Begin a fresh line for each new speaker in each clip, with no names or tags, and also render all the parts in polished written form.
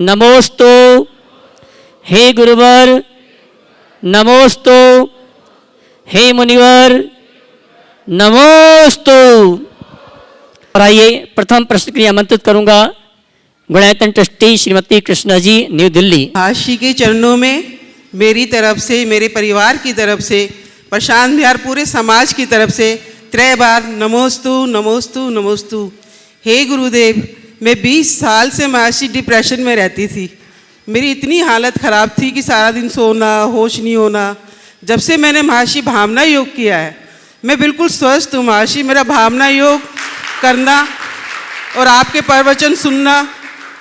नमोस्तु हे गुरुवर, नमोस्तु हे मुनिवर, नमोस्तु। और आइए प्रथम प्रश्न के लिए आमंत्रित करूंगा गुणायतन ट्रस्टी श्रीमती कृष्णा जी, न्यू दिल्ली।
काशी के चरणों में मेरी तरफ से, मेरे परिवार की तरफ से, प्रशांत विहार पूरे समाज की तरफ से 3 बार नमोस्तु नमोस्तु नमोस्तु। हे गुरुदेव, मैं 20 साल से मानसिक डिप्रेशन में रहती थी। मेरी इतनी हालत ख़राब थी कि सारा दिन सोना, होश नहीं होना। जब से मैंने महर्षि भावना योग किया है, मैं बिल्कुल स्वस्थ हूँ। महर्षि, मेरा भावना योग करना और आपके प्रवचन सुनना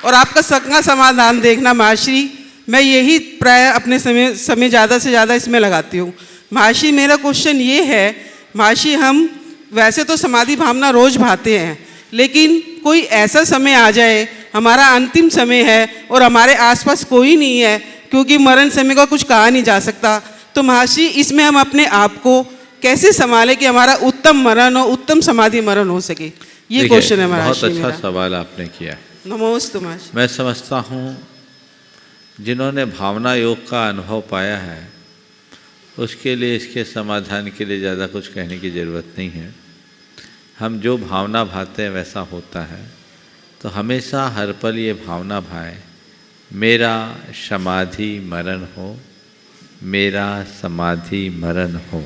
और आपका सबका समाधान देखना महर्षि, मैं यही प्राय अपने समय ज़्यादा से ज़्यादा इसमें लगाती हूँ। महर्षि, मेरा क्वेश्चन ये है, महर्षि हम वैसे तो समाधि भावना रोज़ भाते हैं, लेकिन कोई ऐसा समय आ जाए, हमारा अंतिम समय है और हमारे आसपास कोई नहीं है, क्योंकि मरण समय का कुछ कहा नहीं जा सकता, तो महर्षि इसमें हम अपने आप को कैसे संभालें कि हमारा उत्तम मरण और उत्तम समाधि मरण हो सके? ये क्वेश्चन है महर्षि।
बहुत अच्छा सवाल आपने किया।
नमोस्तु महर्षि।
मैं समझता हूँ जिन्होंने भावना योग का अनुभव पाया है उसके लिए इसके समाधान के लिए ज़्यादा कुछ कहने की ज़रूरत नहीं है। हम जो भावना भाते हैं वैसा होता है, तो हमेशा हर पल ये भावना भाए, मेरा समाधि मरण हो, मेरा समाधि मरण हो।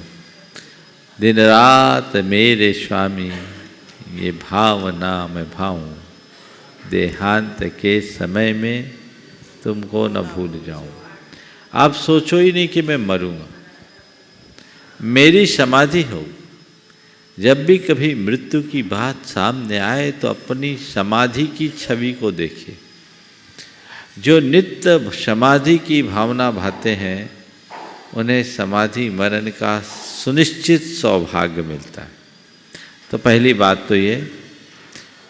दिन रात मेरे स्वामी ये भावना मैं भाऊं, देहांत के समय में तुमको न भूल जाऊं। आप सोचो ही नहीं कि मैं मरूंगा, मेरी समाधि हो। जब भी कभी मृत्यु की बात सामने आए तो अपनी समाधि की छवि को देखिए। जो नित्य समाधि की भावना भाते हैं उन्हें समाधि मरण का सुनिश्चित सौभाग्य मिलता है। तो पहली बात तो ये।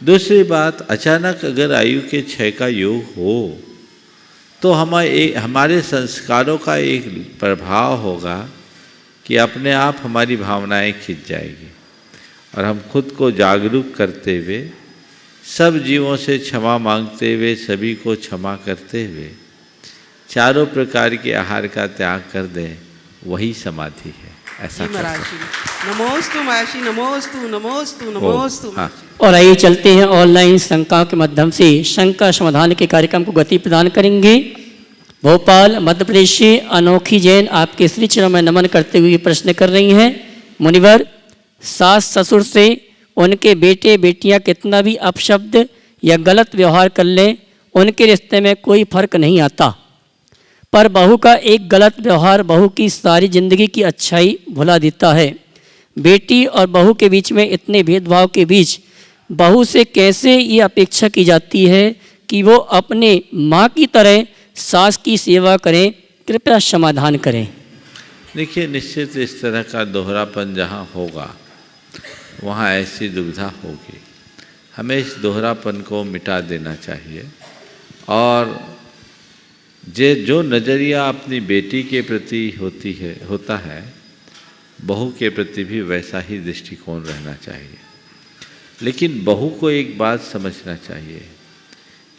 दूसरी बात, अचानक अगर आयु के क्षय का योग हो तो हमारे संस्कारों का एक प्रभाव होगा कि अपने आप हमारी भावनाएं खिंच जाएगी और हम खुद को जागरूक करते हुए, सब जीवों से क्षमा मांगते हुए, सभी को क्षमा करते हुए, चारों प्रकार के आहार का त्याग कर दें, वही समाधि है। ऐसा
नमोस्तु महर्षि, नमोस्तु नमोस्तु नमोस्तु।
हाँ।
और आइए चलते हैं ऑनलाइन शंकाओं के माध्यम से शंका समाधान के कार्यक्रम को गति प्रदान करेंगे। भोपाल मध्य प्रदेश से अनोखी जैन आपके श्री चरणों में नमन करते हुए प्रश्न कर रही हैं। मुनिवर, सास ससुर से उनके बेटे बेटियां कितना भी अपशब्द या गलत व्यवहार कर लें, उनके रिश्ते में कोई फर्क नहीं आता, पर बहू का एक गलत व्यवहार बहू की सारी जिंदगी की अच्छाई भुला देता है। बेटी और बहू के बीच में इतने भेदभाव के बीच बहू से कैसे ये अपेक्षा की जाती है कि वो अपने माँ की तरह सास की सेवा करें? कृपया समाधान करें।
देखिए, निश्चित इस तरह का दोहरापन जहाँ होगा वहाँ ऐसी दुविधा होगी। हमें इस दोहरापन को मिटा देना चाहिए और जो नज़रिया अपनी बेटी के प्रति होता है, बहू के प्रति भी वैसा ही दृष्टिकोण रहना चाहिए। लेकिन बहू को एक बात समझना चाहिए,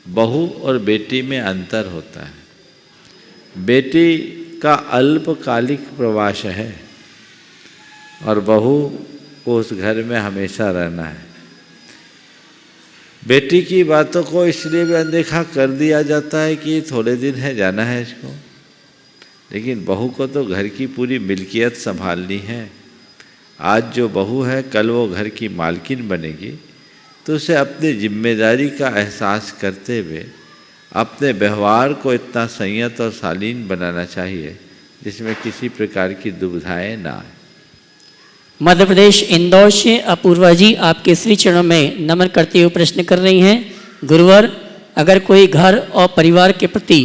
बहू और बेटी में अंतर होता है। बेटी का अल्पकालिक प्रवास है और बहू को उस घर में हमेशा रहना है। बेटी की बातों को इसलिए भी अनदेखा कर दिया जाता है कि थोड़े दिन है, जाना है इसको, लेकिन बहू को तो घर की पूरी मिल्कियत संभालनी है। आज जो बहू है कल वो घर की मालकिन बनेगी, तो उसे अपनी जिम्मेदारी का एहसास करते हुए अपने व्यवहार को इतना संयत और शालीन बनाना चाहिए जिसमें किसी प्रकार की दुविधाएं ना आए।
मध्य प्रदेश इंदौर से अपूर्वा जी आपके श्री चरणों में नमन करते हुए प्रश्न कर रही हैं। गुरुवर, अगर कोई घर और परिवार के प्रति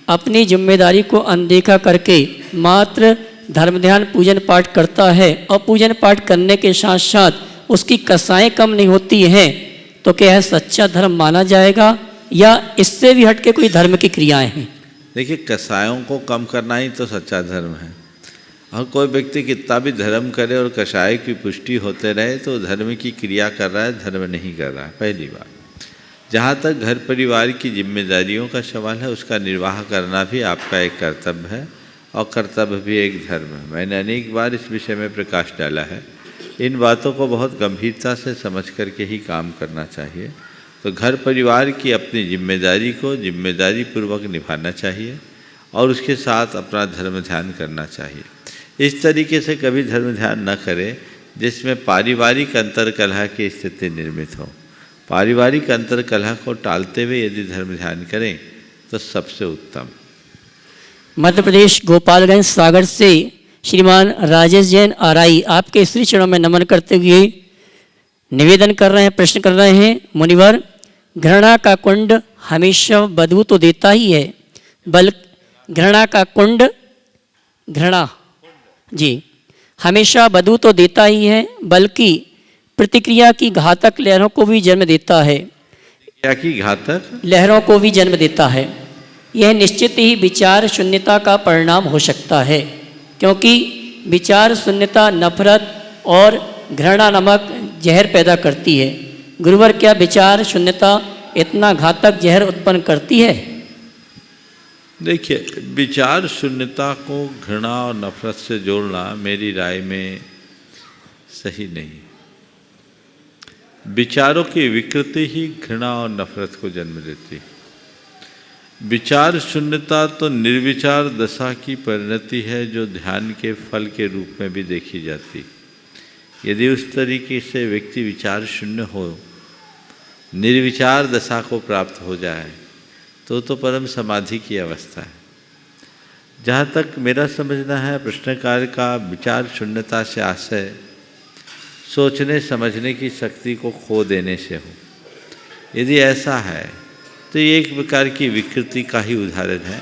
अपनी जिम्मेदारी को अनदेखा करके मात्र धर्म ध्यान पूजन पाठ करता है और पूजन पाठ करने के साथ साथ उसकी कसाएं कम नहीं होती हैं, तो क्या यह सच्चा धर्म माना जाएगा या इससे भी हटके कोई धर्म की क्रियाएं हैं?
देखिए, कसायों को कम करना ही तो सच्चा धर्म है। और कोई व्यक्ति कितना भी धर्म करे और कसाय की पुष्टि होते रहे तो धर्म की क्रिया कर रहा है, धर्म नहीं कर रहा है, पहली बात। जहाँ तक घर परिवार की जिम्मेदारियों का सवाल है, उसका निर्वाह करना भी आपका एक कर्तव्य है और कर्तव्य भी एक धर्म है। मैंने अनेक बार इस विषय में प्रकाश डाला है। इन बातों को बहुत गंभीरता से समझ करके ही काम करना चाहिए। तो घर परिवार की अपनी जिम्मेदारी को जिम्मेदारी पूर्वक निभाना चाहिए और उसके साथ अपना धर्म ध्यान करना चाहिए। इस तरीके से कभी धर्म ध्यान न करें जिसमें पारिवारिक अंतर्कलह की स्थिति निर्मित हो। पारिवारिक अंतर्कलह को टालते हुए यदि धर्म ध्यान करें तो सबसे उत्तम।
मध्य प्रदेश गोपालगंज सागर से श्रीमान राजेश जैन आरआई आपके श्री चरणों में नमन करते हुए निवेदन कर रहे हैं, प्रश्न कर रहे हैं। मुनिवर, घृणा का कुंड हमेशा बदबू तो देता ही है, घृणा का कुंड, घृणा जी हमेशा बदबू तो देता ही है, बल्कि प्रतिक्रिया की घातक लहरों को भी जन्म देता है।
क्या की घातक
लहरों को भी जन्म देता है। यह निश्चित ही विचार शून्यता का परिणाम हो सकता है, क्योंकि विचार शून्यता नफरत और घृणा नामक जहर पैदा करती है। गुरुवर, क्या विचार शून्यता इतना घातक जहर उत्पन्न करती है?
देखिए, विचार शून्यता को घृणा और नफरत से जोड़ना मेरी राय में सही नहीं। विचारों की विकृति ही घृणा और नफरत को जन्म देती है। विचार शून्यता तो निर्विचार दशा की परिणति है, जो ध्यान के फल के रूप में भी देखी जाती। यदि उस तरीके से व्यक्ति विचार शून्य हो, निर्विचार दशा को प्राप्त हो जाए तो परम समाधि की अवस्था है। जहाँ तक मेरा समझना है, प्रश्नकार का विचार शून्यता से आशय सोचने समझने की शक्ति को खो देने से हो। यदि ऐसा है तो ये एक प्रकार की विकृति का ही उदाहरण है।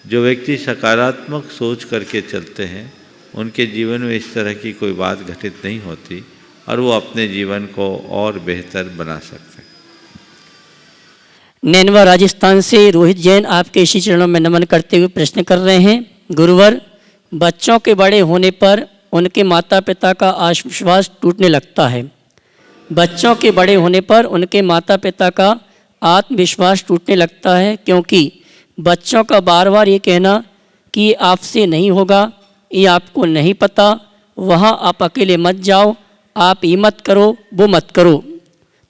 जो व्यक्ति सकारात्मक सोच करके चलते हैं, उनके जीवन में इस तरह की कोई बात घटित नहीं होती और वो अपने जीवन को और बेहतर बना सकते हैं।
नैनवा राजस्थान से रोहित जैन आपके इसी चरणों में नमन करते हुए प्रश्न कर रहे हैं। गुरुवर, बच्चों के बड़े होने पर उनके माता पिता का आत्मविश्वास टूटने लगता है। बच्चों के बड़े होने पर उनके माता पिता का आत्मविश्वास टूटने लगता है, क्योंकि बच्चों का बार बार ये कहना कि ये आपसे नहीं होगा, ये आपको नहीं पता, वहाँ आप अकेले मत जाओ, आप ये मत करो, वो मत करो।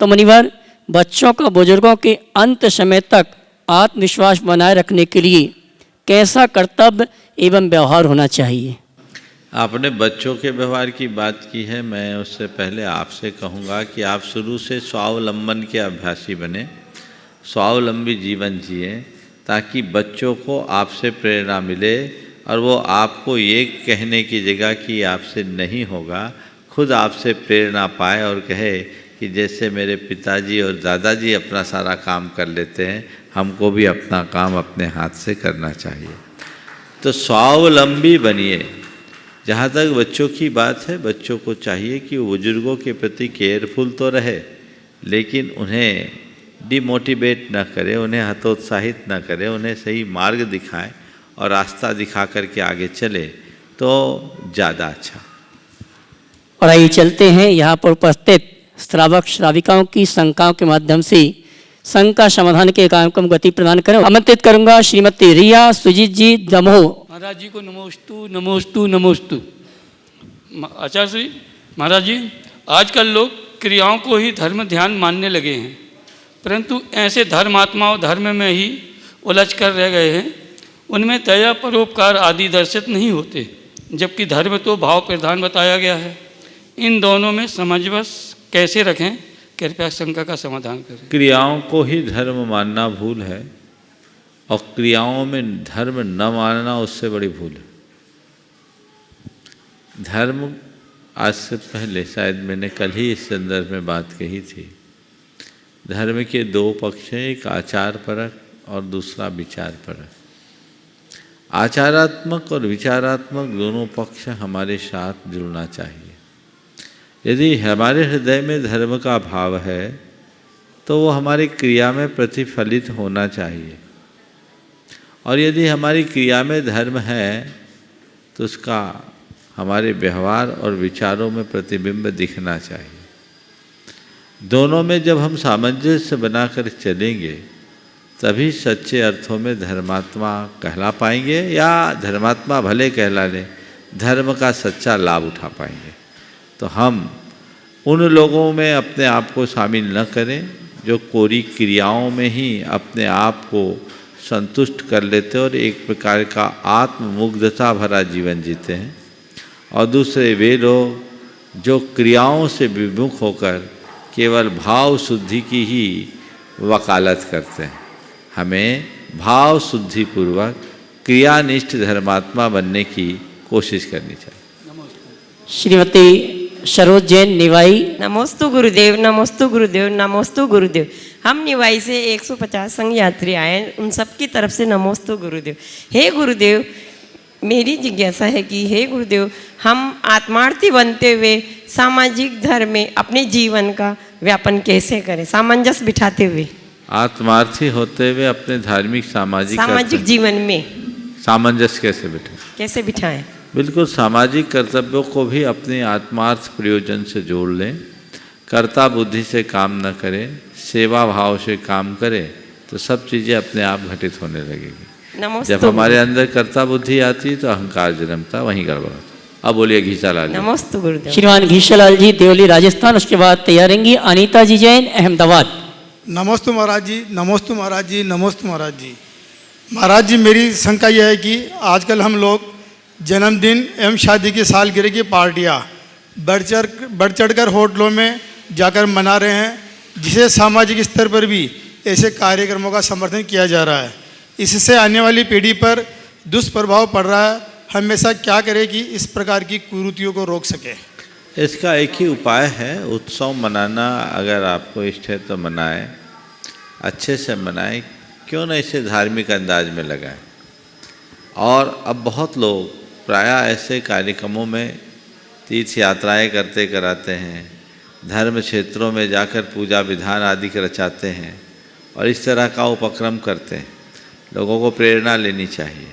तो मुनिवर, बच्चों का बुजुर्गों के अंत समय तक आत्मविश्वास बनाए रखने के लिए कैसा कर्तव्य एवं व्यवहार होना चाहिए?
आपने बच्चों के व्यवहार की बात की है। मैं उससे पहले आपसे कहूँगा कि आप शुरू से स्वावलंबन के अभ्यासी बने, स्वावलंबी जीवन जिए, ताकि बच्चों को आपसे प्रेरणा मिले और वो आपको ये कहने की जगह कि आपसे नहीं होगा, खुद आपसे प्रेरणा पाए और कहे कि जैसे मेरे पिताजी और दादाजी अपना सारा काम कर लेते हैं, हमको भी अपना काम अपने हाथ से करना चाहिए। तो स्वावलंबी बनिए। जहाँ तक बच्चों की बात है, बच्चों को चाहिए कि वो बुजुर्गों के प्रति केयरफुल तो रहे, लेकिन उन्हें डिमोटिवेट न करे, उन्हें हतोत्साहित न करे, उन्हें सही मार्ग दिखाएं और रास्ता दिखा करके आगे चले तो ज़्यादा अच्छा।
और आइए चलते हैं यहाँ पर उपस्थित श्रावक श्राविकाओं की शंकाओं के माध्यम से शंका समाधान के कार्यक्रम को गति प्रदान करें। आमंत्रित करूंगा श्रीमती रिया सुजीत जी दमोह
महाराज जी को नमोस्तु नमोस्तु नमोस्तु। आचार्य श्री महाराज जी, आजकल लोग क्रियाओं को ही धर्म ध्यान मानने लगे हैं, परंतु ऐसे धर्मात्माओं धर्म में ही उलझ कर रह गए हैं। उनमें दया परोपकार आदि दर्शित नहीं होते, जबकि धर्म तो भाव प्रधान बताया गया है। इन दोनों में समझबस कैसे रखें? कृपया शंका का समाधान करें।
क्रियाओं को ही धर्म मानना भूल है और क्रियाओं में धर्म न मानना उससे बड़ी भूल है। धर्म, आज से पहले शायद मैंने कल ही इस संदर्भ में बात कही थी, धर्म के दो पक्ष हैं, एक आचार परक और दूसरा विचार परक। आचारात्मक और विचारात्मक दोनों पक्ष हमारे साथ जुड़ना चाहिए। यदि हमारे हृदय में धर्म का भाव है तो वो हमारी क्रिया में प्रतिफलित होना चाहिए, और यदि हमारी क्रिया में धर्म है तो उसका हमारे व्यवहार और विचारों में प्रतिबिंब दिखना चाहिए। दोनों में जब हम सामंजस्य बनाकर चलेंगे तभी सच्चे अर्थों में धर्मात्मा कहला पाएंगे, या धर्मात्मा भले कहला लें, धर्म का सच्चा लाभ उठा पाएंगे। तो हम उन लोगों में अपने आप को शामिल न करें जो कोरी क्रियाओं में ही अपने आप को संतुष्ट कर लेते और एक प्रकार का आत्ममुग्धता भरा जीवन जीते हैं, और दूसरे वे लोग जो क्रियाओं से विमुख होकर केवल भाव शुद्धि की ही वकालत करते हैं। हमें भाव शुद्धि पूर्वक क्रियानिष्ठ धर्मात्मा बनने की कोशिश करनी चाहिए।
श्रीमती सरोज जैन निवाई।
नमोस्तु गुरुदेव, नमोस्तु गुरुदेव, नमोस्तु गुरुदेव। हम निवाई से 150 संघ यात्री आए, उन सब की तरफ से नमोस्तु गुरुदेव। हे गुरुदेव, मेरी जिज्ञासा है कि हे गुरुदेव, हम आत्मार्थी बनते हुए सामाजिक धर्म में अपने जीवन का व्यापन कैसे करें, सामंजस्य बिठाते हुए?
आत्मार्थी होते हुए अपने धार्मिक सामाजिक
जीवन में
सामंजस्य कैसे
बिठाएं?
बिल्कुल, सामाजिक कर्तव्यों को भी अपने आत्मार्थ प्रयोजन से जोड़ लें। कर्ता बुद्धि से काम न करें, सेवा भाव से काम करें, तो सब चीज़ें अपने आप घटित होने लगेगी। जब हमारे अंदर कर्ता बुद्धि आती है तो अहंकार जन्मता, वहीं गड़बड़ होता। अब बोलिए घीसालाल जी।
नमस्ते गुरुदेव।
श्रीमान घीसालाल जी देवली राजस्थान, उसके बाद तैयारेंगी अनीता जी जैन अहमदाबाद।
नमस्ते महाराज जी, नमस्ते महाराज जी, नमस्ते महाराज जी। महाराज जी, मेरी शंका यह है कि आजकल हम लोग जन्मदिन एवं शादी की सालगिरह की पार्टियाँ बढ़ चढ़कर होटलों में जाकर मना रहे हैं, जिसे सामाजिक स्तर पर भी ऐसे कार्यक्रमों का समर्थन किया जा रहा है। इससे आने वाली पीढ़ी पर दुष्प्रभाव पड़ रहा है। हमेशा क्या करें कि इस प्रकार की कुरीतियों को रोक सकें?
इसका एक ही उपाय है, उत्सव मनाना अगर आपको इष्ट है तो मनाएं, अच्छे से मनाएं, क्यों न इसे धार्मिक अंदाज में लगाएं। और अब बहुत लोग प्रायः ऐसे कार्यक्रमों में तीर्थ यात्राएं करते कराते हैं, धर्म क्षेत्रों में जाकर पूजा विधान आदि रचाते हैं और इस तरह का उपक्रम करते हैं। लोगों को प्रेरणा लेनी चाहिए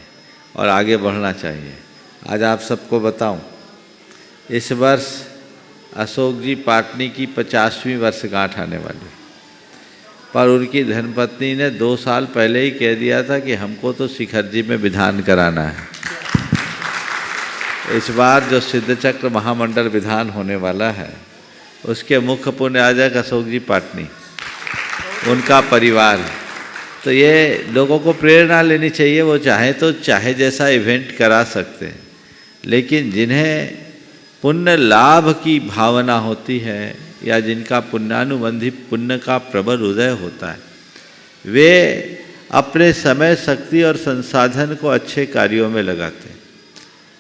और आगे बढ़ना चाहिए। आज आप सबको बताऊं, इस वर्ष अशोक जी पाटनी की 50वीं वर्षगांठ आने वाली, पर उनकी धर्मपत्नी ने 2 साल पहले ही कह दिया था कि हमको तो शिखर जी में विधान कराना है। इस बार जो सिद्धचक्र महामंडल विधान होने वाला है उसके मुख्य पुण्याजक अशोक जी पाटनी, उनका परिवार। तो ये लोगों को प्रेरणा लेनी चाहिए। वो चाहे तो चाहे जैसा इवेंट करा सकते हैं, लेकिन जिन्हें पुण्य लाभ की भावना होती है या जिनका पुण्यानुबंधी पुण्य का प्रबल उदय होता है, वे अपने समय, शक्ति और संसाधन को अच्छे कार्यों में लगाते हैं।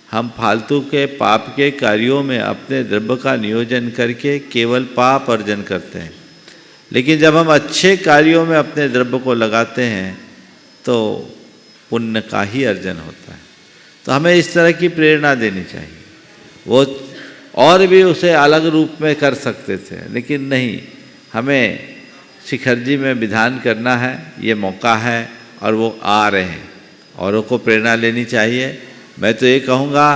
हम फालतू के पाप के कार्यों में अपने द्रव्य का नियोजन करके केवल पाप अर्जन करते हैं, लेकिन जब हम अच्छे कार्यों में अपने द्रव्य को लगाते हैं तो पुण्य का ही अर्जन होता है। तो हमें इस तरह की प्रेरणा देनी चाहिए। वो और भी उसे अलग रूप में कर सकते थे, लेकिन नहीं, हमें शिखर जी में विधान करना है, ये मौका है और वो आ रहे हैं, औरों को प्रेरणा लेनी चाहिए। मैं तो ये कहूँगा,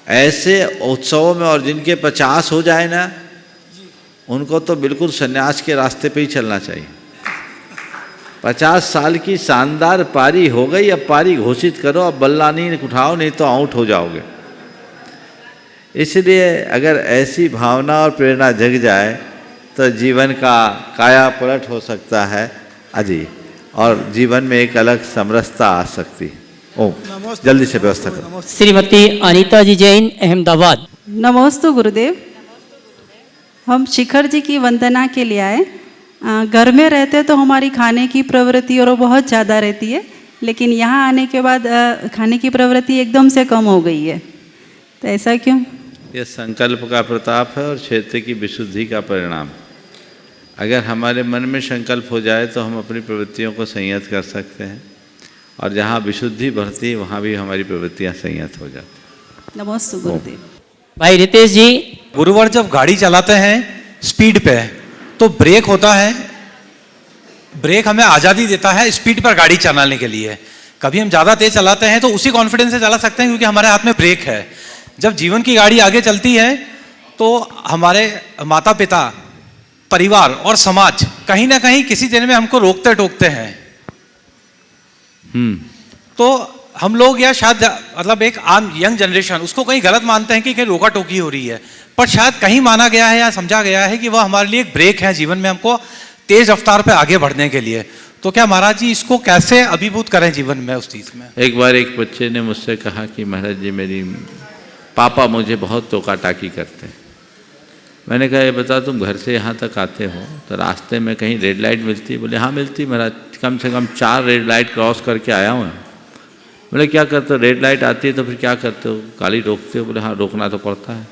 ऐसे उत्सवों में और जिनके 50 हो जाए ना, उनको तो बिल्कुल संन्यास के रास्ते पे ही चलना चाहिए। 50 साल की शानदार पारी हो गई, अब पारी घोषित करो, अब बल्ला नहीं उठाओ, नहीं तो आउट हो जाओगे। इसलिए अगर ऐसी भावना और प्रेरणा जग जाए तो जीवन का काया पलट हो सकता है अजी, और जीवन में एक अलग समरसता आ सकती है। ओम, जल्दी से व्यवस्था करो।
श्रीमती अनीता जी जैन अहमदाबाद।
नमोस्तु गुरुदेव। हम शिखर जी की वंदना के लिए आए। घर में रहते तो हमारी खाने की प्रवृत्ति और बहुत ज़्यादा रहती है, लेकिन यहाँ आने के बाद खाने की प्रवृत्ति एकदम से कम हो गई है, तो ऐसा क्यों?
यह संकल्प का प्रताप है और क्षेत्र की विशुद्धि का परिणाम। अगर हमारे मन में संकल्प हो जाए तो हम अपनी प्रवृत्तियों को संयत कर सकते हैं, और जहाँ विशुद्धि बढ़ती है वहाँ भी हमारी प्रवृत्तियाँ संयत हो जाती।
नमस्ते गुरुदेव।
भाई रितेश जी।
गुरुवार जब गाड़ी चलाते हैं स्पीड पे, तो ब्रेक होता है, ब्रेक हमें आज़ादी देता है स्पीड पर गाड़ी चलाने के लिए। कभी हम ज़्यादा तेज चलाते हैं तो उसी कॉन्फिडेंस से चला सकते हैं क्योंकि हमारे हाथ में ब्रेक है। जब जीवन की गाड़ी आगे चलती है तो हमारे माता पिता परिवार और समाज कहीं ना कहीं किसी दिन में हमको रोकते टोकते हैं। तो हम लोग या शायद मतलब एक आम यंग जनरेशन उसको कहीं गलत मानते हैं कि कहीं रोका टोकी हो रही है, पर शायद कहीं माना गया है या समझा गया है कि वह हमारे लिए एक ब्रेक है जीवन में, हमको तेज रफ्तार पे आगे बढ़ने के लिए। तो क्या महाराज जी इसको कैसे अभिभूत करें जीवन में उस चीज में?
एक बार एक बच्चे ने मुझसे कहा कि महाराज जी मेरी पापा मुझे बहुत टोका टाकी करते हैं। मैंने कहा ये बता तुम घर से यहाँ तक आते हो तो रास्ते में कहीं रेड लाइट मिलती है? बोले हाँ मिलती महाराज, कम से कम 4 रेड लाइट क्रॉस करके आया हूँ। बोले क्या करते हो? रेड लाइट आती है तो फिर क्या करते हो? गाड़ी रोकते हो? बोले हाँ रोकना तो पड़ता है।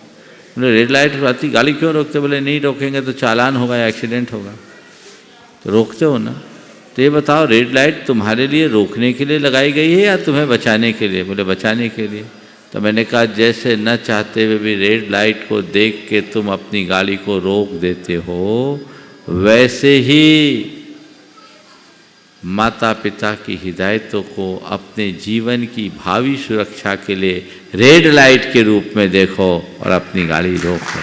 बोले रेड लाइट आती गाड़ी क्यों रोकते? बोले नहीं रोकेंगे तो चालान होगा या एक्सीडेंट होगा। तो रोकते हो ना। तो ये बताओ रेड लाइट तुम्हारे लिए रोकने के लिए लगाई गई है या तुम्हें बचाने के लिए? बोले बचाने के लिए। तो मैंने कहा जैसे न चाहते हुए भी रेड लाइट को देख के तुम अपनी गाड़ी को रोक देते हो, वैसे ही माता पिता की हिदायतों को अपने जीवन की भावी सुरक्षा के लिए रेड लाइट के रूप में देखो और अपनी गाड़ी रोको।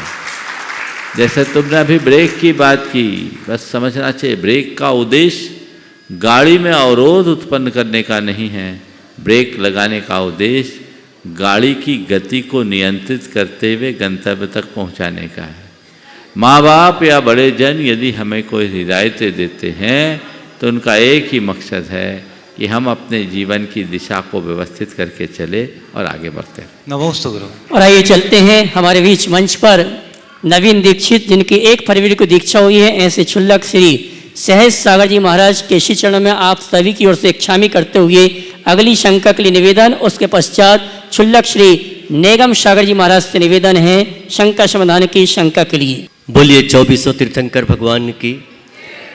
जैसे तुमने अभी ब्रेक की बात की, बस समझना चाहिए ब्रेक का उद्देश्य गाड़ी में अवरोध उत्पन्न करने का नहीं है। ब्रेक लगाने का उद्देश्य गाड़ी की गति को नियंत्रित करते हुए गंतव्य तक पहुंचाने का है। माँ बाप या बड़े जन यदि हमें कोई हिदायतें देते हैं तो उनका एक ही मकसद है कि हम अपने जीवन की दिशा को व्यवस्थित करके चले और आगे बढ़ते हैं।
नमोस्तु गुरु।
और आइए चलते हैं हमारे बीच मंच पर नवीन दीक्षित, जिनकी 1 फरवरी को दीक्षा हुई है, ऐसे क्षुल्लक श्री सहज सागर जी महाराज के श्री चरणों में आप सभी की ओर से क्षामी करते हुए अगली शंका के लिए निवेदन। उसके पश्चात क्षुल्लक श्री नेगम सागर जी महाराज से निवेदन है शंका समाधान की शंका के लिए।
बोलिए 2400 तीर्थंकर भगवान की,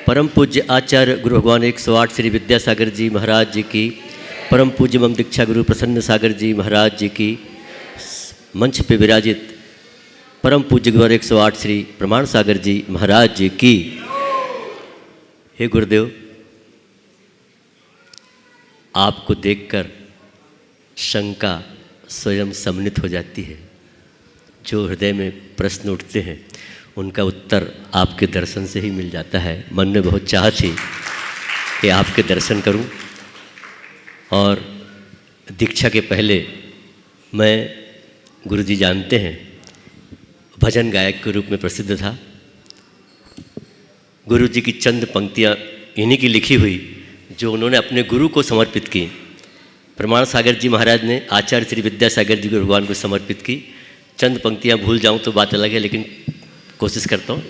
परम पूज्य आचार्य गुरु भगवान 108 श्री विद्यासागर जी महाराज जी की, परम पूज्य मम दीक्षा गुरु प्रसन्न सागर जी महाराज जी की, मंच पे विराजित परम पूज्य गुरु 108 श्री प्रमाण सागर जी महाराज जी की। हे गुरुदेव, आपको देखकर शंका स्वयं सम्मिलित हो जाती है। जो हृदय में प्रश्न उठते हैं उनका उत्तर आपके दर्शन से ही मिल जाता है। मन में बहुत चाह थी कि आपके दर्शन करूं, और दीक्षा के पहले मैं, गुरुजी जानते हैं, भजन गायक के रूप में प्रसिद्ध था। गुरुजी की चंद पंक्तियां इन्हीं की लिखी हुई जो उन्होंने अपने गुरु को समर्पित की। प्रमाण सागर जी महाराज ने आचार्य श्री विद्यासागर जी गुरु भगवान को समर्पित की। चंद पंक्तियां भूल जाऊं तो बात अलग है, लेकिन कोशिश करता हूँ।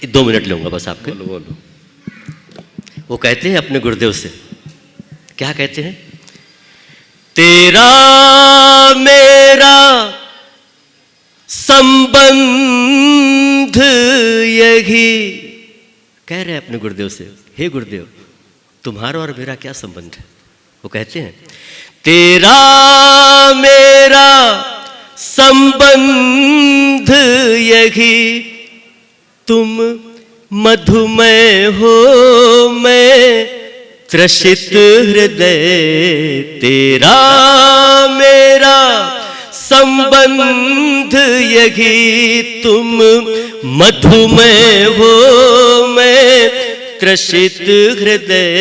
2 मिनट लूँगा बस आपके।
बोलो।
वो कहते हैं अपने गुरुदेव से, क्या कहते हैं? तेरा मेरा संबंध यही, कह रहे हैं अपने गुरुदेव से, हे गुरुदेव तुम्हारा और मेरा क्या संबंध है? वो कहते हैं तेरा मेरा संबंध यही, तुम मधुमय हो मैं त्रसित हृदय। तेरा मेरा संबंध यही, तुम मधुमय हो मैं त्रसित हृदय।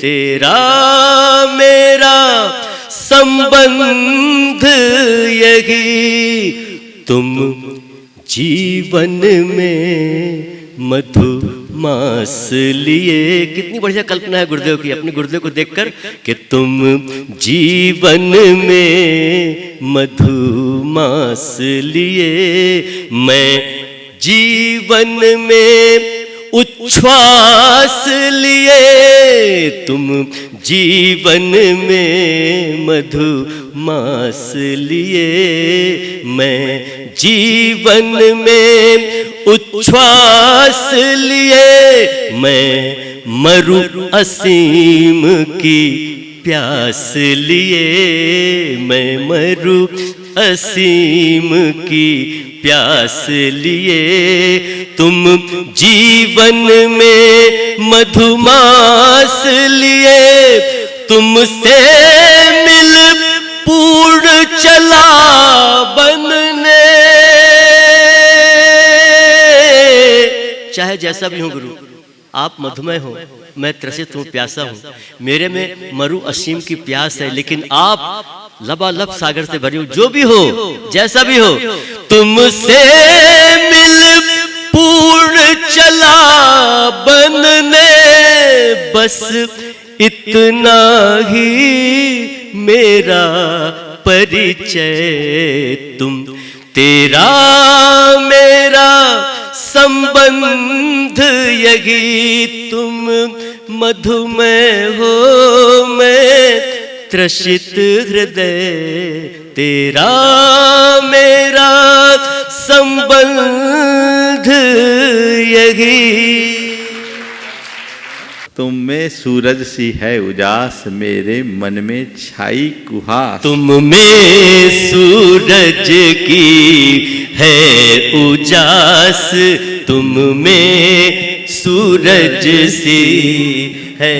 तेरा मेरा संबंध यही, तुम जीवन में मधुमास लिए। कितनी बढ़िया कल्पना है गुरुदेव की, अपने गुरुदेव को देखकर कि तुम जीवन में मधुमास लिए। मैं जीवन में उच्छ्वास लिए, तुम जीवन में मधुमास लिए। मैं जीवन में उच्छ्वास लिए, मैं मरु असीम की प्यास लिए। मैं मरु असीम की प्यास लिए। तुम जीवन में मधुमास लिए, तुमसे मिल पूर्ण चला बनने। चाहे जैसा भी हूँ गुरु, आप मधुमेह हो, मैं त्रसित हूँ, प्यासा हूँ, मेरे में मरु असीम की प्यास है, लेकिन आप लबालब सागर से भरी हो। जो भी हो, जैसा भी हो, तुमसे मिल पूर्ण चला बनने, बस इतना ही मेरा परिचय। तुम तेरा मेरा संबंध यही, तुम मधुमेह हो, मैं त्रसित हृदय। तेरा मेरा संबंध यही।
तुम में सूरज सी है उजास, मेरे मन में छाई कुहास।
तुम में सूरज की है उजास, तुम में सूरज सी है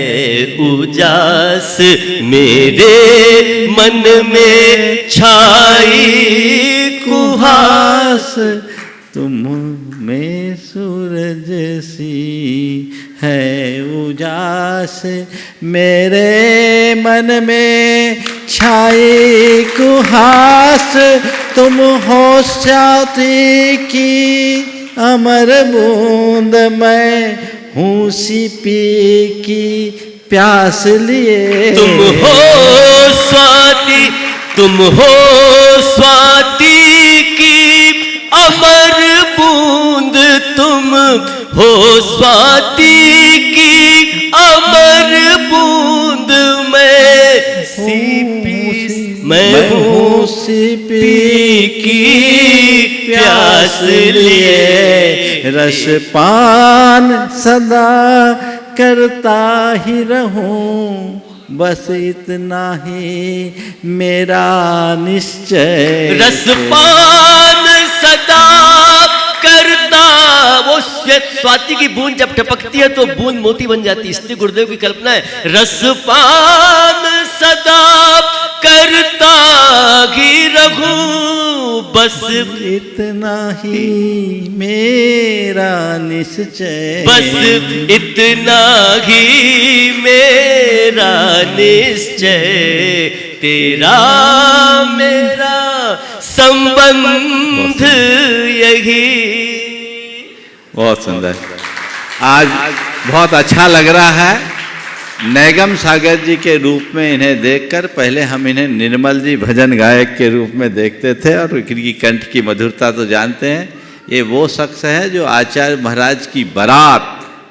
उजास, मेरे मन में छाई कुहास।
तुम में सूरज सी है उजास, मेरे मन में छाई कुहास। तुम हो स्वाति की अमर बूंद, मैं हूँ सीपी की प्यास लिए।
तुम हो स्वाति, तुम हो स्वाति की अमर बूंद, तुम हो स्वाति की अमर बूंद, मैं हूँ सीपी की प्यास लिए।
रस पान सदा करता ही रहूं, बस इतना ही मेरा निश्चय।
रसपान सदा करता, वो स्वाति की बूंद जब टपकती है तो बूंद मोती बन जाती है, इसलिए गुरुदेव की कल्पना है रसपान सदा करता ही रहूं, बस
इतना ही मेरा निश्चय।
बस इतना ही मेरा निश्चय। तेरा मेरा संबंध यही।
बहुत सुंदर। आज बहुत अच्छा लग रहा है नैगम सागर जी के रूप में इन्हें देखकर। पहले हम इन्हें निर्मल जी भजन गायक के रूप में देखते थे और इनकी कंठ की मधुरता तो जानते हैं। ये वो शख्स है जो आचार्य महाराज की बारात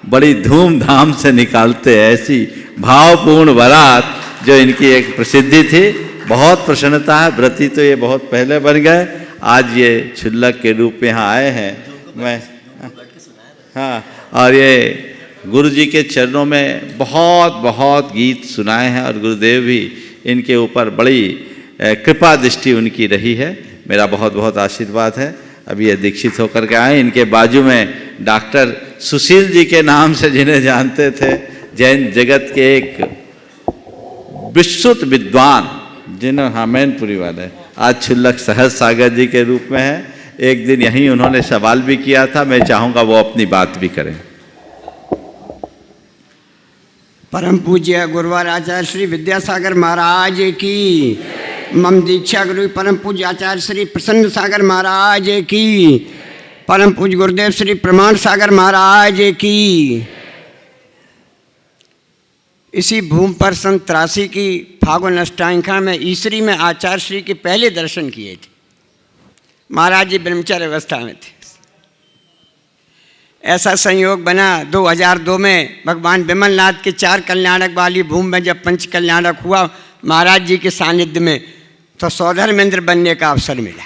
बड़ी धूमधाम से निकालते हैं, ऐसी भावपूर्ण बारात जो इनकी एक प्रसिद्धि थी। बहुत प्रसन्नता है। व्रती तो ये बहुत पहले बन गए, आज ये क्षुल्लक के रूप में यहाँ आए हैं। मैं हाँ, और ये गुरु जी के चरणों में बहुत बहुत गीत सुनाए हैं और गुरुदेव भी इनके ऊपर बड़ी कृपा दृष्टि उनकी रही है। मेरा बहुत बहुत आशीर्वाद है। अभी ये दीक्षित होकर के आए। इनके बाजू में डॉक्टर सुशील जी के नाम से जिन्हें जानते थे, जैन जगत के एक विश्रुत विद्वान, जिन्होंने हाँ मैनपुरी वाले, आज क्षुल्लक सहज सागर जी के रूप में है। एक दिन यहीं उन्होंने सवाल भी किया था, मैं चाहूँगा वो अपनी बात भी करें।
परम पूज्य गुरुवार आचार्य श्री विद्यासागर महाराज की, मम दीक्षा गुरु परम पूज्य आचार्य श्री प्रसन्न सागर महाराज की, परम पूज्य गुरुदेव श्री प्रमाण सागर महाराज की। इसी भूमि पर सन 83 की फागुन अष्टांगिका में ईसरी में आचार्य श्री के पहले दर्शन किए थे। महाराज जी ब्रह्मचर्य अवस्था में थे। ऐसा संयोग बना 2002 में भगवान विमलनाथ के 4 कल्याणक वाली भूमि में जब पंच कल्याणक हुआ महाराज जी के सानिध्य में, तो सौधर्मेंद्र बनने का अवसर मिला।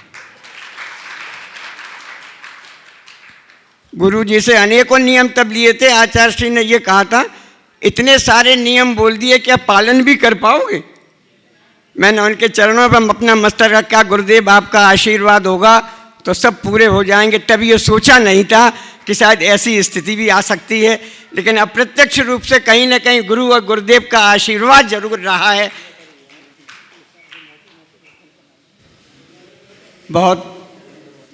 गुरु जी से अनेकों नियम तब लिए थे। आचार्य श्री ने ये कहा था, इतने सारे नियम बोल दिए कि आप पालन भी कर पाओगे। मैंने उनके चरणों पर अपना मस्तक रखा, गुरुदेव आपका आशीर्वाद होगा तो सब पूरे हो जाएंगे। तभी ये सोचा नहीं था कि शायद ऐसी स्थिति भी आ सकती है, लेकिन अप्रत्यक्ष रूप से कहीं ना कहीं गुरु और गुरुदेव का आशीर्वाद जरूर रहा है। बहुत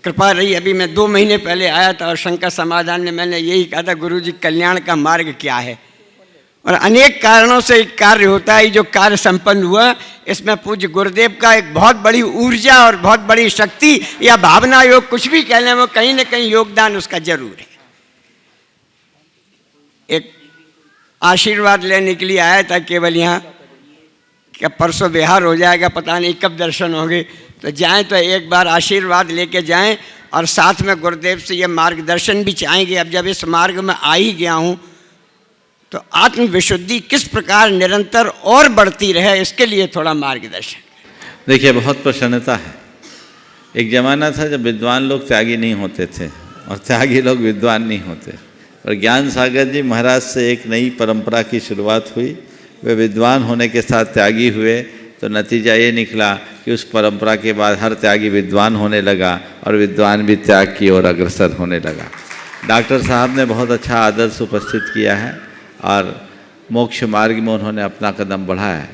कृपा रही। अभी मैं 2 महीने पहले आया था और शंका समाधान में मैंने यही कहा था, गुरुजी कल्याण का मार्ग क्या है। और अनेक कारणों से एक कार्य होता है, जो कार्य संपन्न हुआ इसमें पूज्य गुरुदेव का एक बहुत बड़ी ऊर्जा और बहुत बड़ी शक्ति या भावना योग कुछ भी कह लें, वो कहीं न कहीं योगदान उसका जरूर है। एक आशीर्वाद लेने के लिए आया था केवल यहाँ, क्या परसों बिहार हो जाएगा, पता नहीं कब दर्शन होंगे, तो जाएं तो एक बार आशीर्वाद लेके जाएं और साथ में गुरुदेव से ये मार्गदर्शन भी चाहेंगे। अब जब इस मार्ग में आ ही गया हूँ तो आत्म विशुद्धि किस प्रकार निरंतर और बढ़ती रहे, इसके लिए थोड़ा मार्गदर्शन।
देखिए, बहुत प्रसन्नता है। एक ज़माना था जब विद्वान लोग त्यागी नहीं होते थे और त्यागी लोग विद्वान नहीं होते, और ज्ञान सागर जी महाराज से एक नई परंपरा की शुरुआत हुई। वे विद्वान होने के साथ त्यागी हुए, तो नतीजा ये निकला कि उस परंपरा के बाद हर त्यागी विद्वान होने लगा और विद्वान भी त्याग की ओर अग्रसर होने लगा। डॉक्टर साहब ने बहुत अच्छा आदर्श उपस्थित किया है और मोक्ष मार्ग में उन्होंने अपना कदम बढ़ाया है।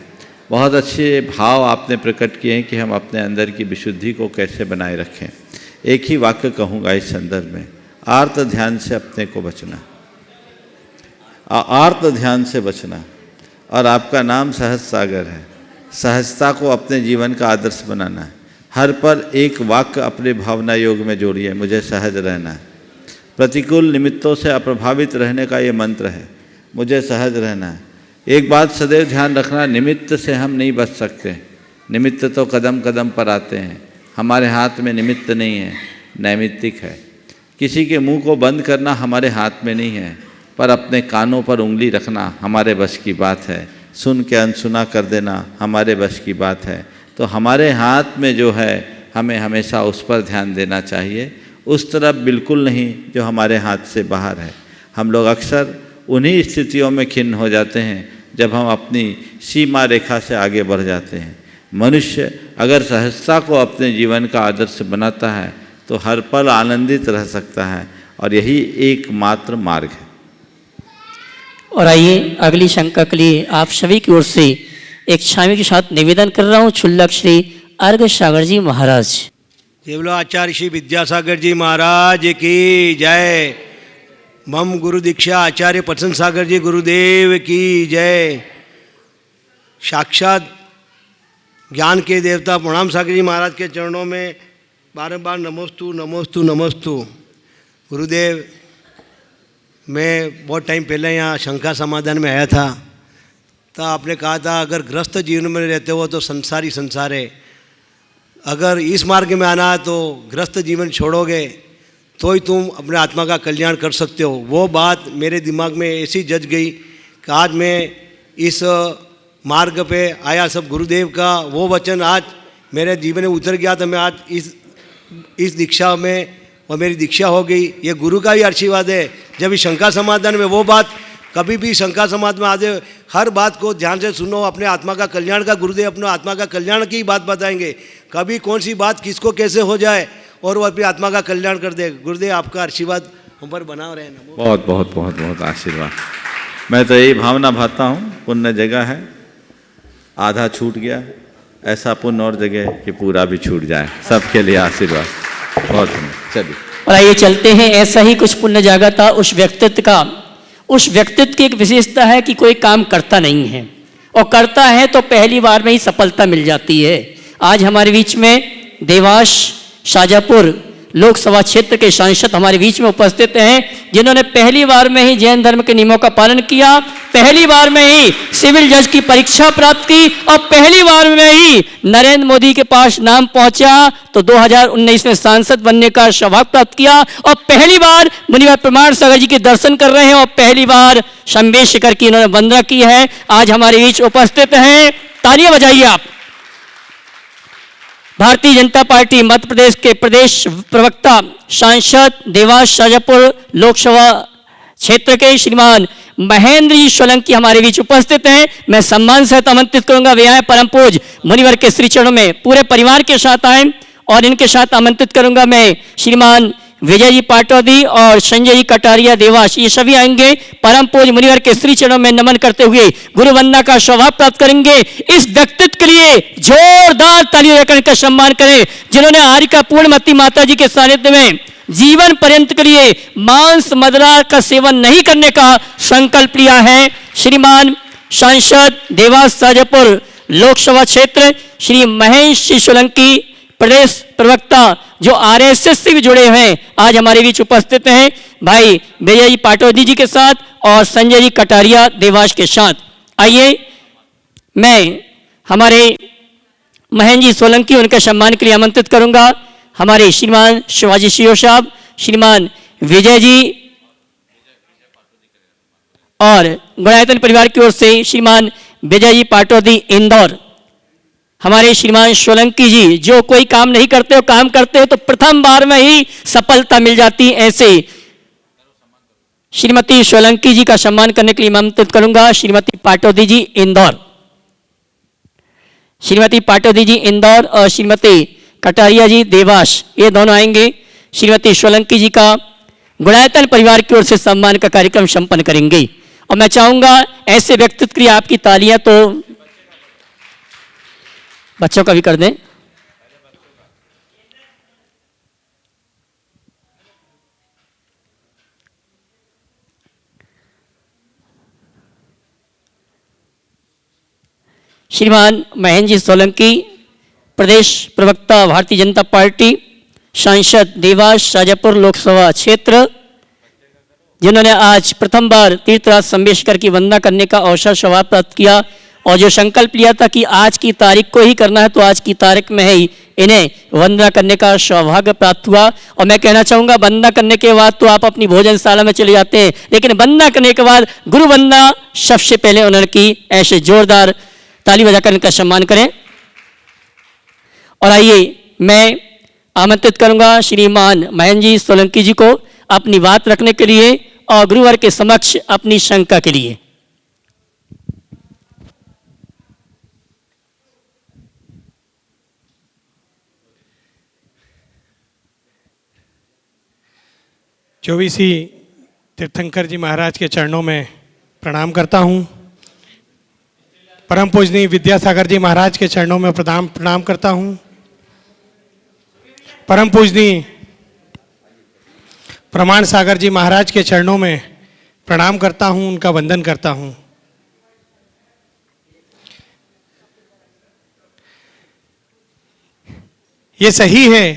बहुत अच्छे भाव आपने प्रकट किए हैं कि हम अपने अंदर की विशुद्धि को कैसे बनाए रखें। एक ही वाक्य कहूँगा इस संदर्भ में, आर्त ध्यान से अपने को बचना, आर्त ध्यान से बचना। और आपका नाम सहज सागर है। सहजता को अपने जीवन का आदर्श बनाना है। हर पर एक वाक्य अपने भावना योग में जोड़िए, मुझे सहज रहना है। प्रतिकूल निमित्तों से अप्रभावित रहने का ये मंत्र है, मुझे सहज रहना है। एक बात सदैव ध्यान रखना, निमित्त से हम नहीं बच सकते। निमित्त तो कदम कदम पर आते हैं, हमारे हाथ में निमित्त नहीं है, नैमित्तिक है। किसी के मुंह को बंद करना हमारे हाथ में नहीं है, पर अपने कानों पर उंगली रखना हमारे बस की बात है। सुन के अनसुना कर देना हमारे बस की बात है। तो हमारे हाथ में जो है, हमें हमेशा उस पर ध्यान देना चाहिए, उस तरफ बिल्कुल नहीं जो हमारे हाथ से बाहर है। हम लोग अक्सर उन्हीं स्थितियों में खिन्न हो जाते हैं जब हम अपनी सीमा रेखा से आगे बढ़ जाते हैं। मनुष्य अगर सहजता को अपने जीवन का आदर्श बनाता है तो हर पल आनंदित रह सकता है, और यही एकमात्र मार्ग है।
और आइए अगली शंका के लिए आप सभी की ओर से एक छावी के साथ निवेदन कर रहा हूँ। क्षुल्लक श्री अर्घ सागर जी महाराज।
जय बोलो आचार्य श्री विद्यासागर जी महाराज की जय। मम गुरु दीक्षा आचार्य प्रसन्न सागर जी गुरुदेव की जय। साक्षात ज्ञान के देवता प्रणाम सागर जी महाराज के चरणों में बारंबार नमोस्तु नमोस्तु नमोस्तु। गुरुदेव, मैं बहुत टाइम पहले यहाँ शंका समाधान में आया था, तो आपने कहा था अगर ग्रस्त जीवन में रहते हो तो संसारी संसार है, अगर इस मार्ग में आना है तो ग्रस्त जीवन छोड़ोगे तो ही तुम अपने आत्मा का कल्याण कर सकते हो। वो बात मेरे दिमाग में ऐसी जज गई कि आज मैं इस मार्ग पे आया। सब गुरुदेव का वो वचन आज मेरे जीवन में उतर गया, तो मैं आज इस दीक्षा में और मेरी दीक्षा हो गई। ये गुरु का ही आशीर्वाद है। जब इस शंका समाधान में वो बात, कभी भी शंका समाधान में आते हर बात को ध्यान से सुनो, अपने आत्मा का कल्याण का, गुरुदेव अपने आत्मा का कल्याण की बात बताएंगे। कभी कौन सी बात किसको कैसे हो जाए और वो अपनी आत्मा का कल्याण कर दे। गुरुदेव आपका आशीर्वाद हम पर बना रहे हैं।
बहुत बहुत बहुत बहुत आशीर्वाद। मैं तो यही भावना भाता हूँ, पुण्य जगह है, आधा छूट गया, ऐसा पुण्य और जगह कि पूरा भी छूट जाए। सबके लिए आशीर्वाद। बहुत चलिए
और आइए चलते हैं। ऐसा ही कुछ पुण्य जागा था उस व्यक्तित्व का। उस व्यक्तित्व की एक विशेषता है कि कोई काम करता नहीं है, और करता है तो पहली बार में ही सफलता मिल जाती है। आज हमारे बीच में देवास शाजापुर लोकसभा क्षेत्र के सांसद हमारे बीच में उपस्थित हैं, जिन्होंने पहली बार में ही जैन धर्म के नियमों का पालन किया, पहली बार में ही सिविल जज की परीक्षा प्राप्त की, और पहली बार में ही नरेंद्र मोदी के पास नाम पहुंचा तो 2019 में सांसद बनने का सौभाग्य प्राप्त किया, और पहली बार मुनिवर प्रमाण सागर जी के दर्शन कर रहे हैं, और पहली बार शंभेश शिखर की इन्होंने वंदना की है। आज हमारे बीच उपस्थित हैं, तालियां बजाइए आप। भारतीय जनता पार्टी मध्य प्रदेश के प्रदेश प्रवक्ता सांसद देवास शाजापुर लोकसभा क्षेत्र के श्रीमान महेंद्र जी सोलंकी हमारे बीच उपस्थित हैं। मैं सम्मान से आमंत्रित करूंगा वे आए परम पूज मुनिवर के श्री चरणों में पूरे परिवार के साथ आए, और इनके साथ आमंत्रित करूंगा मैं श्रीमान विजय जी पाटौदी और संजय जी कटारिया देवास, ये सभी आएंगे। परम पूज्य मुनिवर के श्री चरणों में नमन करते हुए गुरु वंदना का स्वभाव प्राप्त करेंगे। इस व्यक्तित्व के लिए जोरदार तालियां देकर इनका सम्मान करें, जिन्होंने हारिका पूर्णमती माता जी के सानिध्य में जीवन पर्यंत के लिए मांस मदिरा का सेवन नहीं करने का संकल्प लिया है। श्रीमान सांसद देवास शाजापुर लोकसभा क्षेत्र श्री महेश जी सोलंकी, प्रदेश प्रवक्ता जो आरएसएस से भी जुड़े हैं, आज हमारे बीच उपस्थित हैं, भाई विजय जी पाटौदी जी के साथ और संजय जी कटारिया देवास के साथ। आइए मैं हमारे महेश जी सोलंकी उनके सम्मान के लिए आमंत्रित करूंगा। हमारे श्रीमान शिवाजी सिंह साहब, श्रीमान विजय जी और गुणायतन परिवार की ओर से श्रीमान विजय जी पाटौदी इंदौर, हमारे श्रीमान सोलंकी जी जो कोई काम नहीं करते हो, काम करते हो तो प्रथम बार में ही सफलता मिल जाती, ऐसे श्रीमती सोलंकी जी का सम्मान करने के लिए आमंत्रित करूंगा। श्रीमती पाटौदी जी इंदौर, श्रीमती पाटौदी जी इंदौर और श्रीमती कटारिया जी देवास, ये दोनों आएंगे। श्रीमती सोलंकी जी का गुणायतन परिवार की ओर से सम्मान का कार्यक्रम संपन्न करेंगे। और मैं चाहूंगा ऐसे व्यक्तित्व के लिए आपकी तालियां तो बच्चों का भी कर दें। श्रीमान महेंद्र जी सोलंकी, प्रदेश प्रवक्ता भारतीय जनता पार्टी, सांसद देवास शाजापुर लोकसभा क्षेत्र, जिन्होंने आज प्रथम बार तीर्थराज संबेशकर की वंदना करने का अवसर सौभाग्य प्राप्त किया और जो संकल्प लिया था कि आज की तारीख को ही करना है, तो आज की तारीख में ही इन्हें वंदना करने का सौभाग्य प्राप्त हुआ। और मैं कहना चाहूँगा, वंदना करने के बाद तो आप अपनी भोजनशाला में चले जाते हैं, लेकिन वंदना करने के बाद गुरु वंदना सबसे पहले उन्होंने की। ऐसे जोरदार ताली बजाकर इनका सम्मान करें। और आइए मैं आमंत्रित करूंगा श्रीमान महेंद्र जी सोलंकी जी को अपनी बात रखने के लिए और गुरुवर के समक्ष अपनी शंका के लिए।
चौबीसी तीर्थंकर जी महाराज के चरणों में प्रणाम करता हूँ। परम पूजनीय विद्यासागर जी महाराज के चरणों में प्रणाम करता हूँ। परम पूजनीय प्रमाण सागर जी महाराज के चरणों में प्रणाम करता हूँ, उनका वंदन करता हूँ। ये सही है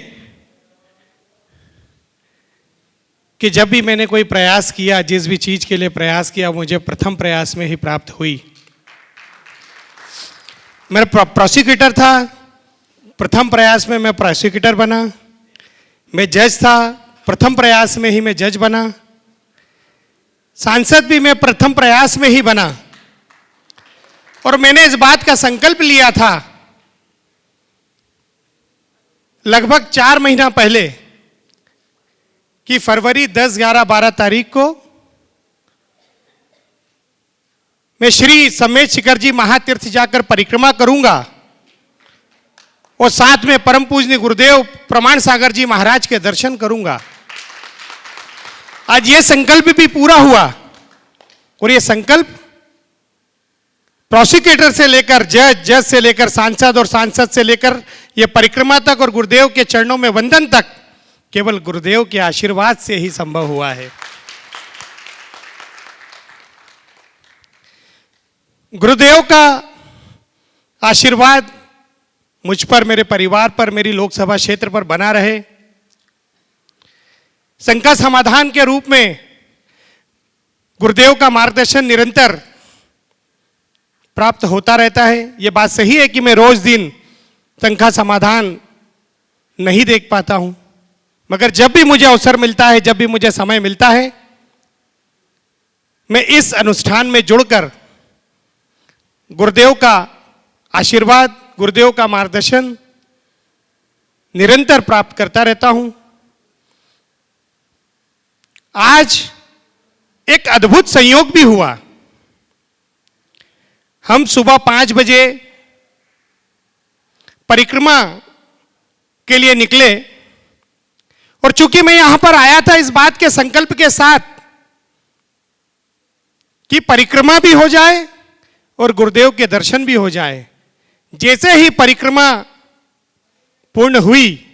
कि जब भी मैंने कोई प्रयास किया, जिस भी चीज के लिए प्रयास किया, मुझे प्रथम प्रयास में ही प्राप्त हुई। मेरा प्रोसिक्यूटर था, प्रथम प्रयास में मैं प्रोसिक्यूटर बना। मैं जज था, प्रथम प्रयास में ही मैं जज बना। सांसद भी मैं प्रथम प्रयास में ही बना। और मैंने इस बात का संकल्प लिया था लगभग 4 महीना पहले कि फरवरी 10, 11, 12 तारीख को मैं श्री समेत शिखर जी महातीर्थ जाकर परिक्रमा करूंगा और साथ में परम पूजनीय गुरुदेव प्रमाण सागर जी महाराज के दर्शन करूंगा। आज ये संकल्प भी पूरा हुआ और ये संकल्प प्रोसिक्यूटर से लेकर जज, जज से लेकर सांसद और सांसद से लेकर ये परिक्रमा तक और गुरुदेव के चरणों में वंदन तक केवल गुरुदेव के आशीर्वाद से ही संभव हुआ है। गुरुदेव का आशीर्वाद मुझ पर, मेरे परिवार पर, मेरी लोकसभा क्षेत्र पर बना रहे। शंका समाधान के रूप में गुरुदेव का मार्गदर्शन निरंतर प्राप्त होता रहता है। यह बात सही है कि मैं रोज दिन शंका समाधान नहीं देख पाता हूं, मगर जब भी मुझे अवसर मिलता है, जब भी मुझे समय मिलता है, मैं इस अनुष्ठान में जुड़कर गुरुदेव का आशीर्वाद, गुरुदेव का मार्गदर्शन निरंतर प्राप्त करता रहता हूं। आज एक अद्भुत संयोग भी हुआ। हम सुबह 5 बजे परिक्रमा के लिए निकले और चूंकि मैं यहां पर आया था इस बात के संकल्प के साथ कि परिक्रमा भी हो जाए और गुरुदेव के दर्शन भी हो जाए, जैसे ही परिक्रमा पूर्ण हुई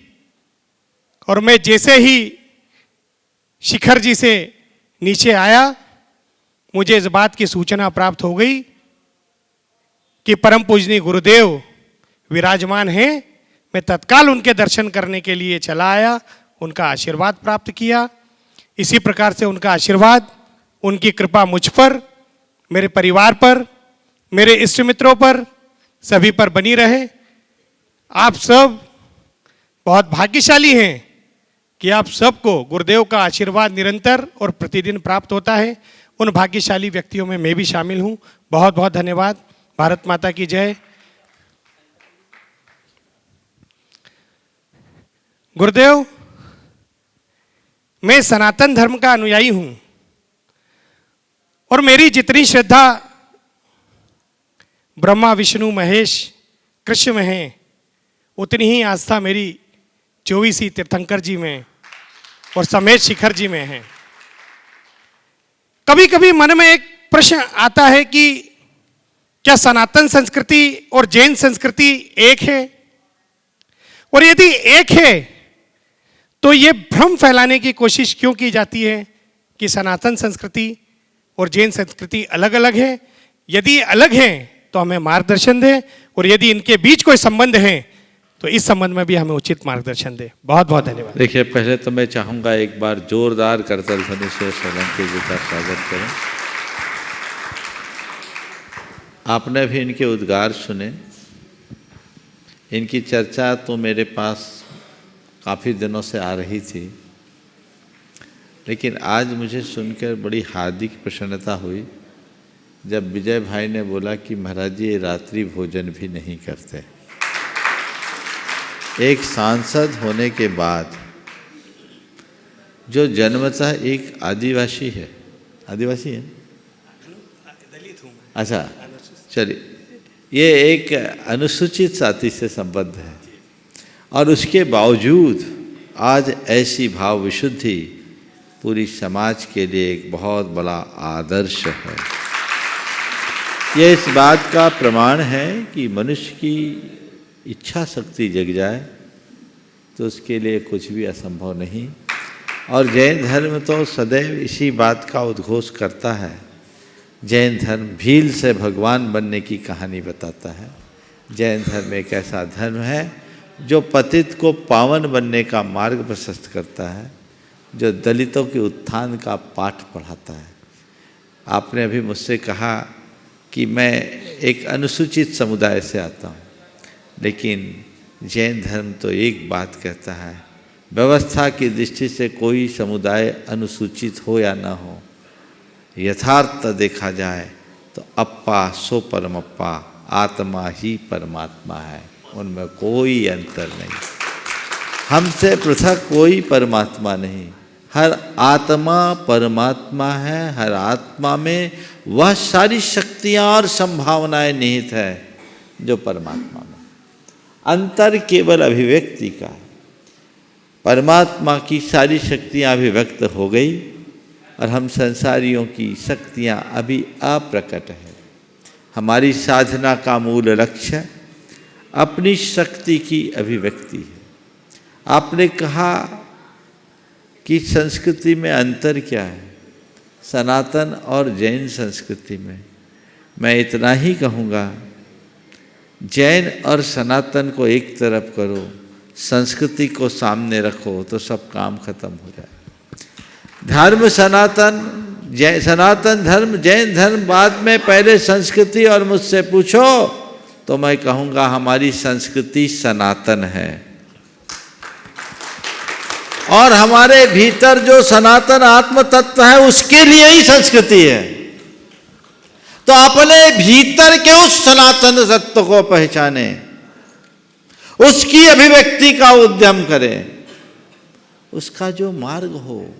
और मैं जैसे ही शिखर जी से नीचे आया, मुझे इस बात की सूचना प्राप्त हो गई कि परम पूजनीय गुरुदेव विराजमान हैं। मैं तत्काल उनके दर्शन करने के लिए चला आया, उनका आशीर्वाद प्राप्त किया। इसी प्रकार से उनका आशीर्वाद, उनकी कृपा मुझ पर, मेरे परिवार पर, मेरे इष्ट मित्रों पर, सभी पर बनी रहे। आप सब बहुत भाग्यशाली हैं कि आप सबको गुरुदेव का आशीर्वाद निरंतर और प्रतिदिन प्राप्त होता है। उन भाग्यशाली व्यक्तियों में मैं भी शामिल हूं। बहुत बहुत धन्यवाद। भारत माता की जय। गुरुदेव, मैं सनातन धर्म का अनुयायी हूं और मेरी जितनी श्रद्धा ब्रह्मा विष्णु महेश कृष्ण में है, उतनी ही आस्था मेरी 24 तीर्थंकर जी में और समेत शिखर जी में है। कभी कभी मन में एक प्रश्न आता है कि क्या सनातन संस्कृति और जैन संस्कृति एक है? और यदि एक है तो ये भ्रम फैलाने की कोशिश क्यों की जाती है कि सनातन संस्कृति और जैन संस्कृति अलग अलग है? यदि अलग हैं तो हमें मार्गदर्शन दें, और यदि इनके बीच कोई संबंध है तो इस संबंध में भी हमें उचित मार्गदर्शन दें। बहुत बहुत धन्यवाद।
देखिए, पहले तो मैं चाहूँगा एक बार जोरदार करतल ध्वनि से सोलंकी जी का स्वागत करें। आपने भी इनके उद्गार सुने। इनकी चर्चा तो मेरे पास काफ़ी दिनों से आ रही थी, लेकिन आज मुझे सुनकर बड़ी हार्दिक प्रसन्नता हुई जब विजय भाई ने बोला कि महाराज जी रात्रि भोजन भी नहीं करते। एक सांसद होने के बाद जो जन्मतः एक आदिवासी है, आदिवासी है,
दलित हूं।
अच्छा चलिए, ये एक अनुसूचित जाति से संबद्ध है और उसके बावजूद आज ऐसी भाव विशुद्धि पूरी समाज के लिए एक बहुत बड़ा आदर्श है। यह इस बात का प्रमाण है कि मनुष्य की इच्छा शक्ति जग जाए तो उसके लिए कुछ भी असंभव नहीं। और जैन धर्म तो सदैव इसी बात का उद्घोष करता है। जैन धर्म भील से भगवान बनने की कहानी बताता है। जैन धर्म एक ऐसा धर्म है जो पतित को पावन बनने का मार्ग प्रशस्त करता है, जो दलितों के उत्थान का पाठ पढ़ाता है। आपने अभी मुझसे कहा कि मैं एक अनुसूचित समुदाय से आता हूँ, लेकिन जैन धर्म तो एक बात कहता है, व्यवस्था की दृष्टि से कोई समुदाय अनुसूचित हो या ना हो, यथार्थ देखा जाए तो अप्पा सो परमप्पा, आत्मा ही परमात्मा है, उनमें कोई अंतर नहीं। हमसे पृथक कोई परमात्मा नहीं, हर आत्मा परमात्मा है। हर आत्मा में वह सारी शक्तियाँ और संभावनाएं निहित है जो परमात्मा में। अंतर केवल अभिव्यक्ति का है। परमात्मा की सारी शक्तियाँ अभिव्यक्त हो गई और हम संसारियों की शक्तियाँ अभी अप्रकट है। हमारी साधना का मूल लक्ष्य अपनी शक्ति की अभिव्यक्ति है। आपने कहा कि संस्कृति में अंतर क्या है, सनातन और जैन संस्कृति में। मैं इतना ही कहूँगा, जैन और सनातन को एक तरफ करो, संस्कृति को सामने रखो तो सब काम खत्म हो जाए। धर्म सनातन धर्म, जैन धर्म बाद में, पहले संस्कृति। और मुझसे पूछो तो मैं कहूँगा हमारी संस्कृति सनातन है और हमारे भीतर जो सनातन आत्म तत्व है उसके लिए ही संस्कृति है। तो अपने भीतर के उस सनातन तत्व को पहचाने, उसकी अभिव्यक्ति का उद्यम करें, उसका जो मार्ग हो।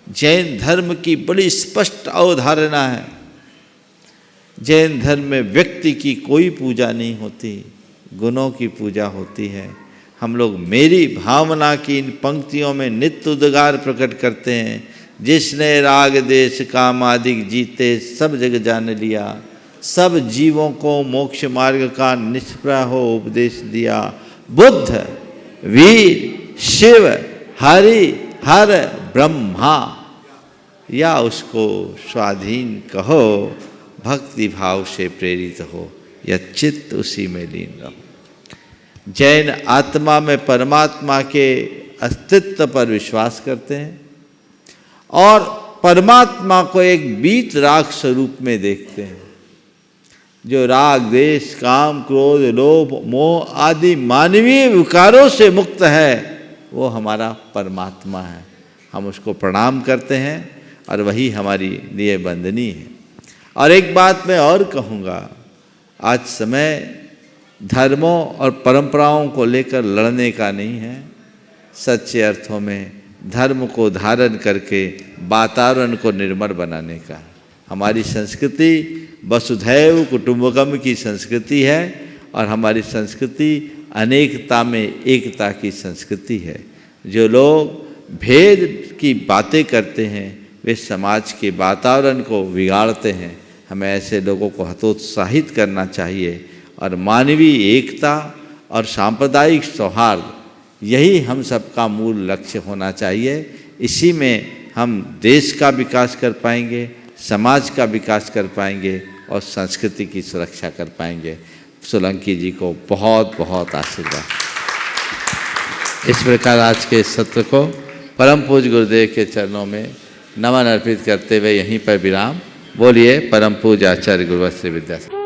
जैन धर्म की बड़ी स्पष्ट अवधारणा है। जैन धर्म में व्यक्ति की कोई पूजा नहीं होती, गुणों की पूजा होती है। हम लोग मेरी भावना की इन पंक्तियों में नित्य उद्गार प्रकट करते हैं। जिसने राग देश काम आदि जीते सब जग जान लिया, सब जीवों को मोक्ष मार्ग का निष्प्रह हो उपदेश दिया। बुद्ध, वीर, शिव, हरि, हर, ब्रह्मा, या उसको स्वाधीन कहो, भक्ति भाव से प्रेरित हो, या चित्त उसी में लीन रहो। जैन आत्मा में परमात्मा के अस्तित्व पर विश्वास करते हैं और परमात्मा को एक बीत राग स्वरूप में देखते हैं। जो राग देश काम क्रोध लोभ मोह आदि मानवीय विकारों से मुक्त है वो हमारा परमात्मा है। हम उसको प्रणाम करते हैं और वही हमारी लिए बंदनी है। और एक बात मैं और कहूँगा, आज समय धर्मों और परंपराओं को लेकर लड़ने का नहीं है, सच्चे अर्थों में धर्म को धारण करके वातावरण को निर्मल बनाने का। हमारी संस्कृति वसुधैव कुटुंबकम की संस्कृति है और हमारी संस्कृति अनेकता में एकता की संस्कृति है। जो लोग भेद की बातें करते हैं वे समाज के वातावरण को बिगाड़ते हैं। हमें ऐसे लोगों को हतोत्साहित करना चाहिए और मानवीय एकता और सांप्रदायिक सौहार्द यही हम सबका मूल लक्ष्य होना चाहिए। इसी में हम देश का विकास कर पाएंगे, समाज का विकास कर पाएंगे और संस्कृति की सुरक्षा कर पाएंगे। सोलंकी जी को बहुत बहुत आशीर्वाद। इस प्रकार आज के सत्र को परम पूज्य गुरुदेव के चरणों में नमन अर्पित करते हुए यहीं पर विराम। बोलिए परम पूज्य आचार्य गुरुवत्स विद्यासागर।